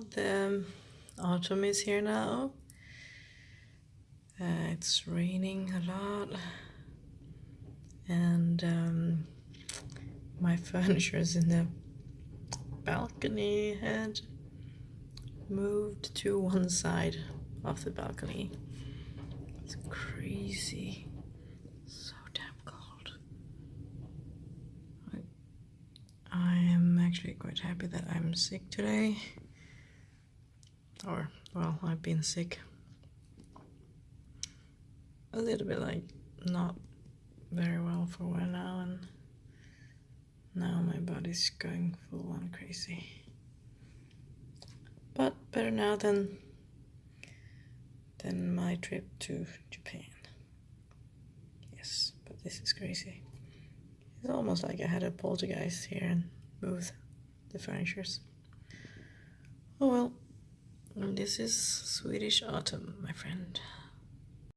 Well, the autumn is here now. It's raining a lot, and my furniture's in the balcony had moved to one side of the balcony. It's crazy. So damn cold. I am actually quite happy that I'm sick today. Or, well, I've been sick. A little bit, like, not very well for a while now, and now my body's going full on crazy. But better now than my trip to Japan. Yes, but this is crazy. It's almost like I had a poltergeist here and moved the furnitures. Oh well, this is Swedish autumn, my friend.